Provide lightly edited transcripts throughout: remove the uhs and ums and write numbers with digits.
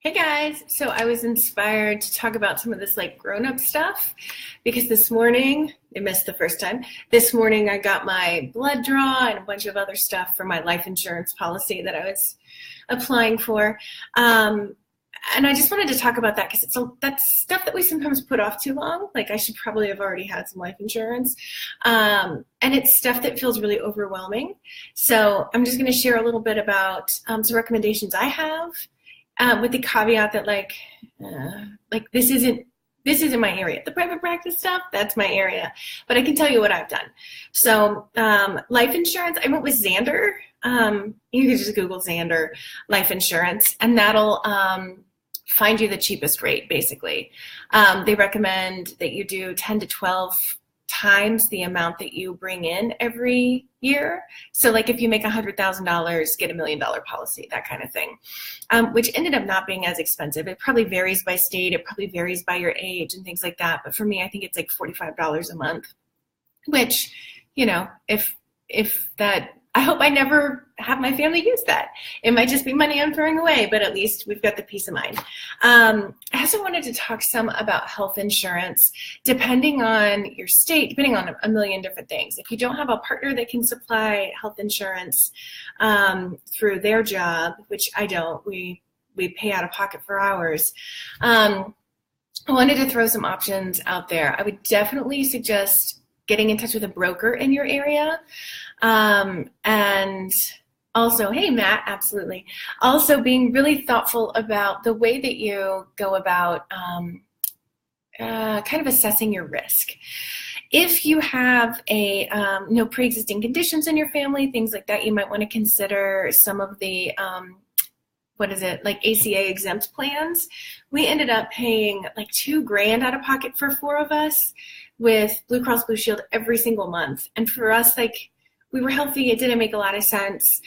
Hey guys, so I was inspired to talk about some of this like grown-up stuff because this morning, I missed the first time. This morning I got my blood draw and a bunch of other stuff for my life insurance policy that I was applying for. Um, and I just wanted to talk about that because that's stuff that we sometimes put off too long. Like I should probably have already had some life insurance. And it's stuff that feels really overwhelming. So I'm just going to share a little bit about some recommendations I have with the caveat that this isn't my area. The private practice stuff, that's my area. But I can tell you what I've done. So life insurance, I went with Zander. You can just Google Zander life insurance, and that'll find you the cheapest rate, basically. They recommend that you do 10 to 12 times the amount that you bring in every year. So like if you make $100,000, get $1 million policy, that kind of thing, which ended up not being as expensive. It probably varies by state. It probably varies by your age and things like that. But for me, I think it's like $45 a month, which, if that, I hope I never have my family use that. It might just be money I'm throwing away, but at least we've got the peace of mind. I also wanted to talk some about health insurance, depending on your state, depending on a million different things. If you don't have a partner that can supply health insurance through their job, which I don't, we pay out of pocket for ours. I wanted to throw some options out there. I would definitely suggest getting in touch with a broker in your area. And also, hey, Matt, absolutely. Also being really thoughtful about the way that you go about kind of assessing your risk. If you have no pre-existing conditions in your family, things like that, you might want to consider some of the like ACA exempt plans. We ended up paying like $2,000 out of pocket for 4 of us with Blue Cross Blue Shield every single month. And for us, like, we were healthy. It didn't make a lot of sense.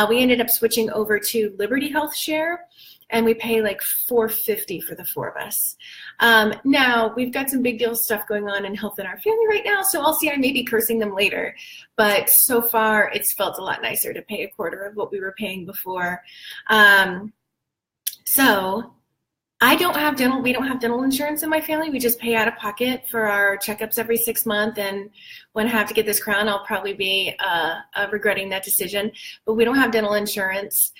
We ended up switching over to Liberty Health Share, and we pay like $450 for the 4 of us. Now, we've got some big deal stuff going on in health in our family right now, so I'll see. I may be cursing them later. But so far, it's felt a lot nicer to pay a quarter of what we were paying before. So we don't have dental insurance in my family. We just pay out of pocket for our checkups every 6 months. And when I have to get this crown, I'll probably be regretting that decision. But we don't have dental insurance.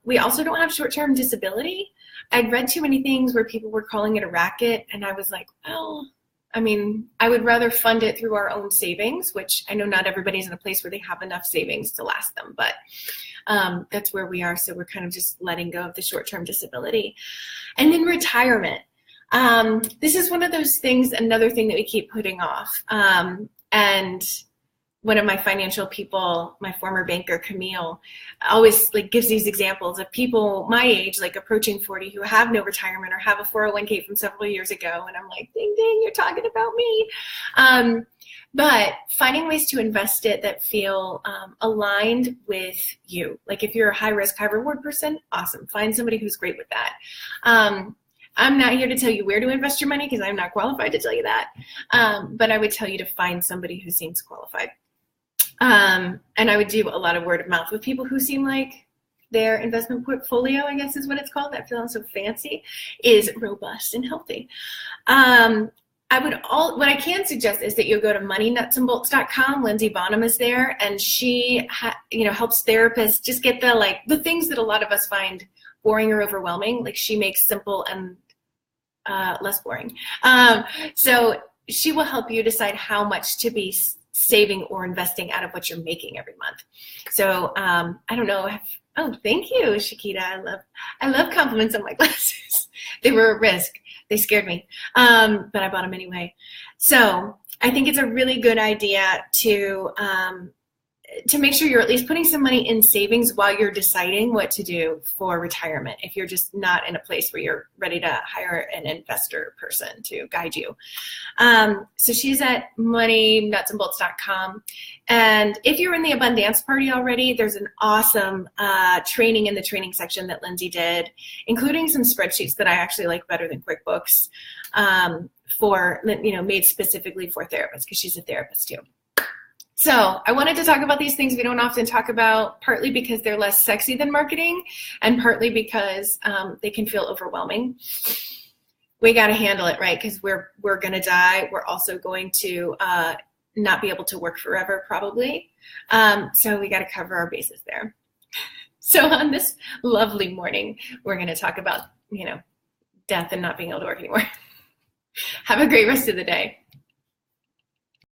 We also don't have short-term disability. I'd read too many things where people were calling it a racket. And I was like, well, I mean, I would rather fund it through our own savings, which I know not everybody's in a place where they have enough savings to last them. But that's where we are. So we're kind of just letting go of the short-term disability. And then retirement. This is one of those things, another thing that we keep putting off. And one of my financial people, my former banker, Camille, always like gives these examples of people my age, like approaching 40, who have no retirement or have a 401k from several years ago. And I'm like, ding, ding, you're talking about me. But finding ways to invest it that feel aligned with you. Like if you're a high risk, high reward person, awesome. Find somebody who's great with that. I'm not here to tell you where to invest your money because I'm not qualified to tell you that. But I would tell you to find somebody who seems qualified. And I would do a lot of word of mouth with people who seem like their investment portfolio, I guess is what it's called, that feels so fancy, is robust and healthy. What I can suggest is that you go to moneynutsandbolts.com. Lindsay Bonham is there, and she helps therapists just get the things that a lot of us find boring or overwhelming. Like she makes simple and less boring. So she will help you decide how much to be saving or investing out of what you're making every month. So I don't know. Oh, thank you, Shakita. I love compliments on my glasses. They were a risk. They scared me, but I bought them anyway. So I think it's a really good idea to make sure you're at least putting some money in savings while you're deciding what to do for retirement, if you're just not in a place where you're ready to hire an investor person to guide you. So she's at moneynutsandbolts.com. And if you're in the Abundance Party already, there's an awesome training in the training section that Lindsay did, including some spreadsheets that I actually like better than QuickBooks, made specifically for therapists, because she's a therapist too. So I wanted to talk about these things we don't often talk about, partly because they're less sexy than marketing, and partly because they can feel overwhelming. We got to handle it, right? Because we're going to die. We're also going to not be able to work forever, probably. So we got to cover our bases there. So on this lovely morning, we're going to talk about, death and not being able to work anymore. Have a great rest of the day.